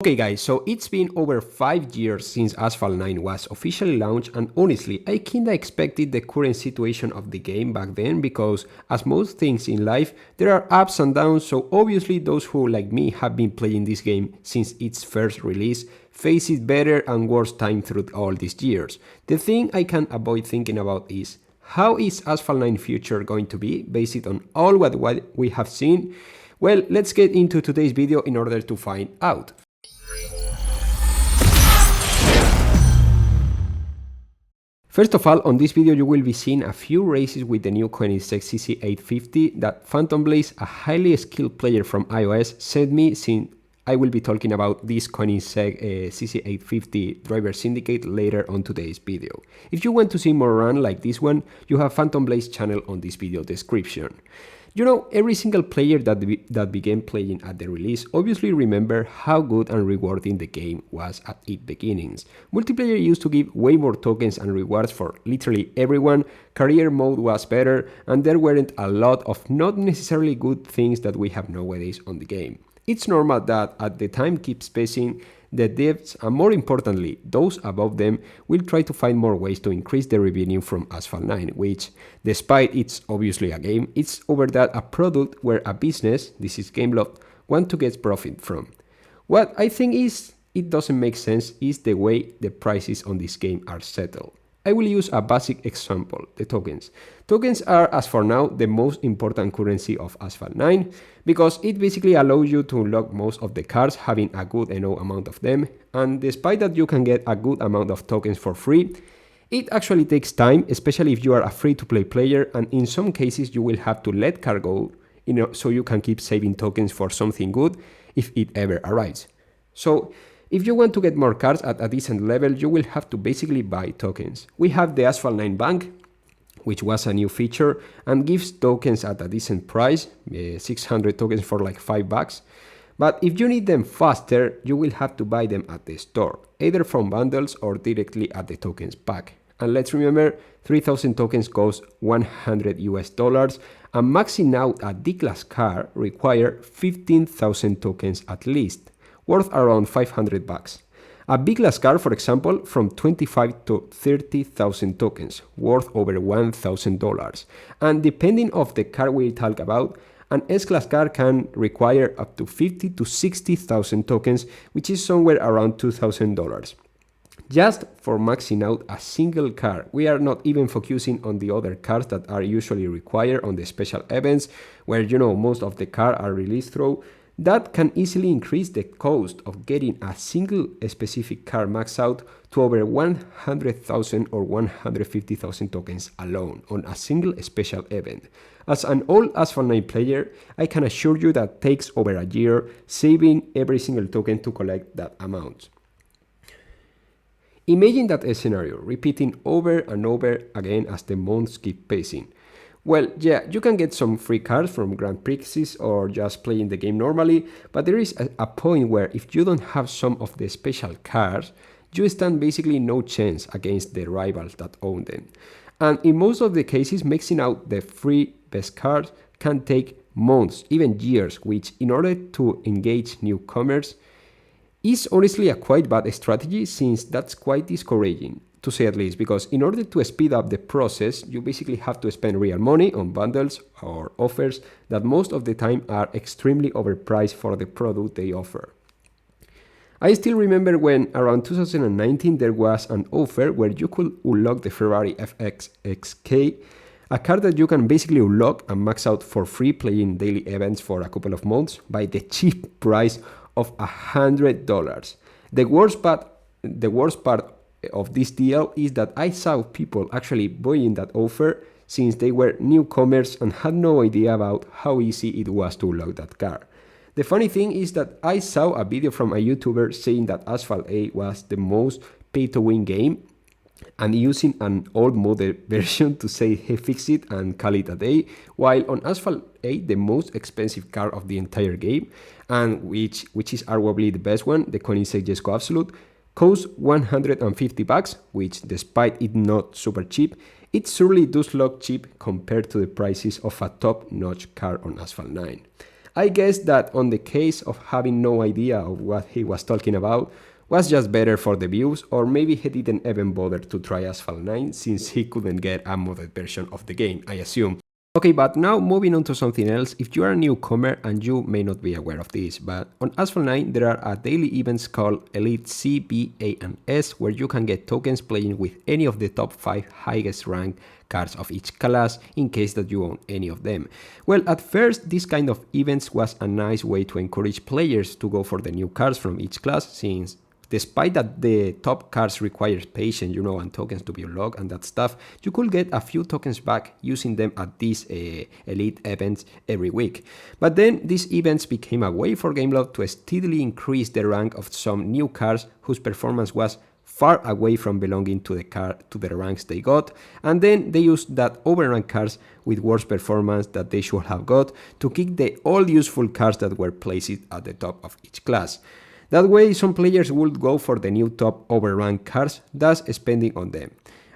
Okay guys, so it's been over 5 years since Asphalt 9 was officially launched, and honestly, I kinda expected the current situation of the game back then because, as most things in life, there are ups and downs, so obviously those who, like me, have been playing this game since its first release face it better and worse time through all these years. The thing I can't avoid thinking about is, how is Asphalt 9 future going to be, based on all what we have seen? Well, let's get into today's video in order to find out. First of all, on this video you will be seeing a few races with the new Koenigsegg CC850 that PHANTOMBLAZE, a highly skilled player from iOS, sent me, since I will be talking about this Koenigsegg CC850 Drive Syndicate later on today's video. If you want to see more run like this one, you have PHANTOMBLAZE channel on this video description. You know, every single player that began playing at the release obviously remember how good and rewarding the game was at its beginnings. Multiplayer used to give way more tokens and rewards for literally everyone, career mode was better, and there weren't a lot of not necessarily good things that we have nowadays on the game. It's normal that at the time keep spacing, the devs, and more importantly, those above them, will try to find more ways to increase the revenue from Asphalt 9, which, despite it's obviously a game, it's over that a product where a business, this is Gameloft, want to get profit from. What I think is it doesn't make sense is the way the prices on this game are settled. I will use a basic example, the tokens. Tokens are, as for now, the most important currency of Asphalt 9, because it basically allows you to unlock most of the cars having a good enough amount of them, and despite that you can get a good amount of tokens for free, it actually takes time, especially if you are a free-to-play player, and in some cases you will have to let car go, so you can keep saving tokens for something good if it ever arrives. So, if you want to get more cars at a decent level, you will have to basically buy tokens. We have the Asphalt 9 Bank, which was a new feature and gives tokens at a decent price, 600 tokens for like $5. But if you need them faster, you will have to buy them at the store, either from bundles or directly at the tokens pack. And let's remember, 3000 tokens cost $100 and maxing out a D-class car require 15,000 tokens at least, worth around $500. A B-class car, for example, from 25 to 30,000 tokens, worth over $1,000. And depending on the car we talk about, an S-class car can require up to 50 to 60,000 tokens, which is somewhere around $2,000. Just for maxing out a single car. We are not even focusing on the other cars that are usually required on the special events, where most of the cars are released through. That can easily increase the cost of getting a single specific car maxed out to over 100,000 or 150,000 tokens alone on a single special event. As an old Asphalt 9 player, I can assure you that takes over a year saving every single token to collect that amount. Imagine that scenario repeating over and over again as the months keep passing. Well, yeah, you can get some free cars from Grand Prixes or just playing the game normally, but there is a point where if you don't have some of the special cars, you stand basically no chance against the rivals that own them. And in most of the cases, maxing out the free best cars can take months, even years, which in order to engage newcomers is honestly a quite bad strategy, since that's quite discouraging, to say at least, because in order to speed up the process, you basically have to spend real money on bundles or offers that most of the time are extremely overpriced for the product they offer. I still remember when around 2019 there was an offer where you could unlock the Ferrari FXXK, a car that you can basically unlock and max out for free playing daily events for a couple of months by the cheap price of $100. The worst part of this deal is that I saw people actually buying that offer since they were newcomers and had no idea about how easy it was to unlock that car. The funny thing is that I saw a video from a YouTuber saying that Asphalt 8 was the most pay-to-win game and using an old model version to say he fixed it and call it a day, while on Asphalt 8 the most expensive car of the entire game, and which is arguably the best one, the Koenigsegg Absolute, costs $150, which despite it not super cheap, it surely does look cheap compared to the prices of a top-notch car on Asphalt 9. I guess that on the case of having no idea of what he was talking about, was just better for the views, or maybe he didn't even bother to try Asphalt 9 since he couldn't get a modded version of the game, I assume. Okay, but now moving on to something else. If you are a newcomer, and you may not be aware of this, but on Asphalt 9 there are daily events called Elite C, B, A, and S, where you can get tokens playing with any of the top 5 highest ranked cards of each class, in case that you own any of them. Well, at first this kind of events was a nice way to encourage players to go for the new cards from each class, since despite that the top cards requires patience, and tokens to be unlocked and that stuff, you could get a few tokens back using them at these elite events every week. But then these events became a way for Gameloft to steadily increase the rank of some new cards whose performance was far away from belonging to the ranks they got, and then they used that overranked cards with worse performance that they should have got to kick the all useful cards that were placed at the top of each class. That way, some players would go for the new top overranked cards, thus spending on them.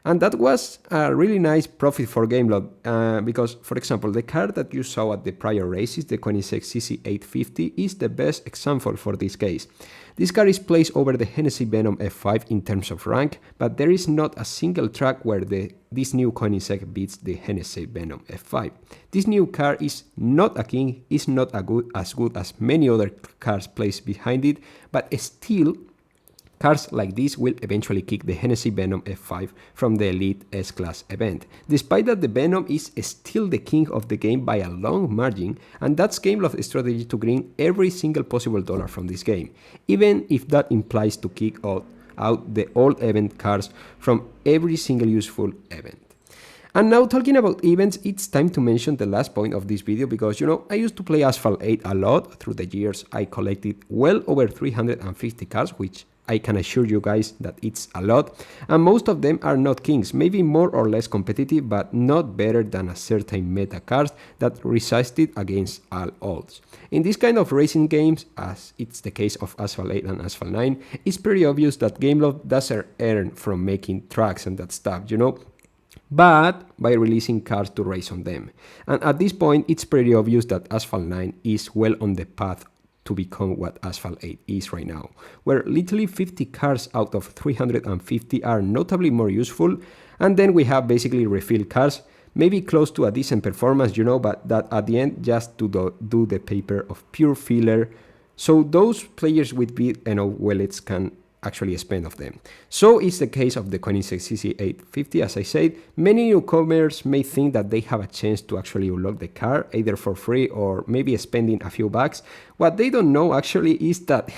And that was a really nice profit for Gameloft, because, for example, the card that you saw at the prior races, the Koenigsegg 850, is the best example for this case. This card is placed over the Hennessy Venom F5 in terms of rank, but there is not a single track where this new Koenigsegg beats the Hennessy Venom F5. This new card is not a king, is not as good as many other cards placed behind it, but still, cards like this will eventually kick the Hennessy Venom F5 from the Elite S-Class event, despite that the Venom is still the king of the game by a long margin, and that's Gameloft's strategy to green every single possible dollar from this game, even if that implies to kick out the all event cards from every single useful event. And now, talking about events, it's time to mention the last point of this video, because I used to play Asphalt 8 a lot. Through the years I collected well over 350 cards, which I can assure you guys that it's a lot, and most of them are not kings, maybe more or less competitive, but not better than a certain meta cards that resisted against all odds. In this kind of racing games, as it's the case of Asphalt 8 and Asphalt 9, it's pretty obvious that Gameloft doesn't earn from making tracks and that stuff, but by releasing cards to race on them. And at this point, it's pretty obvious that Asphalt 9 is well on the path to become what Asphalt 8 is right now, where literally 50 cards out of 350 are notably more useful, and then we have basically refill cards, maybe close to a decent performance, but that at the end just to do the paper of pure filler, so those players with big wallets can actually spend of them. So it's the case of the Koenigsegg 850. As I said, many newcomers may think that they have a chance to actually unlock the car, either for free or maybe spending a few bucks. What they don't know actually is that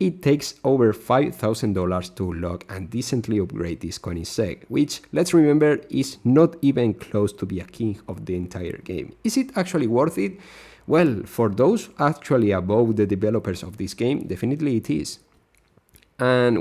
it takes over $5,000 to unlock and decently upgrade this Koenigsegg, which, let's remember, is not even close to be a king of the entire game. Is it actually worth it? Well, for those actually above the developers of this game, definitely it is. And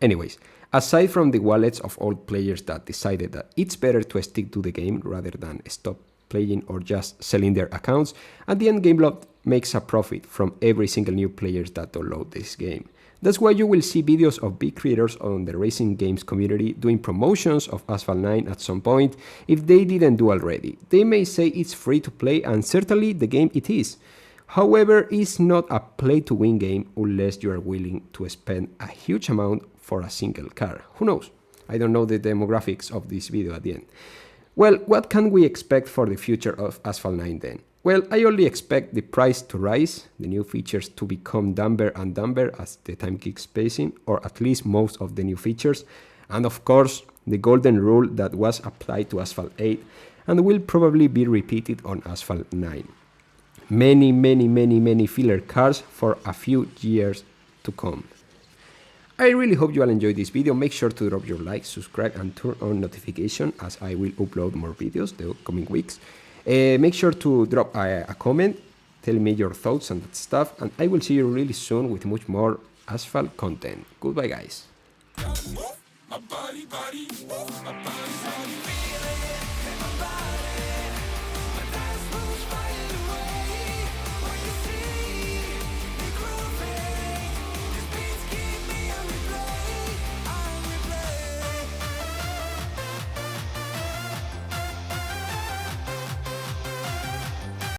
anyways, aside from the wallets of all players that decided that it's better to stick to the game rather than stop playing or just selling their accounts, at the end Gameloft makes a profit from every single new player that download this game. That's why you will see videos of big creators on the racing games community doing promotions of Asphalt 9 at some point, if they didn't do already. They may say it's free to play, and certainly the game it is. However, it's not a play-to-win game unless you are willing to spend a huge amount for a single car. Who knows? I don't know the demographics of this video at the end. Well, what can we expect for the future of Asphalt 9 then? Well, I only expect the price to rise, the new features to become dumber and dumber as the time keeps passing, or at least most of the new features, and of course, the golden rule that was applied to Asphalt 8 and will probably be repeated on Asphalt 9. Many filler cars for a few years to come. I really hope you all enjoyed this video. Make sure to drop your like, subscribe, and turn on notification, as I will upload more videos the coming weeks. Make sure to drop a comment, tell me your thoughts and that stuff, and I will see you really soon with much more Asphalt content. Goodbye, guys.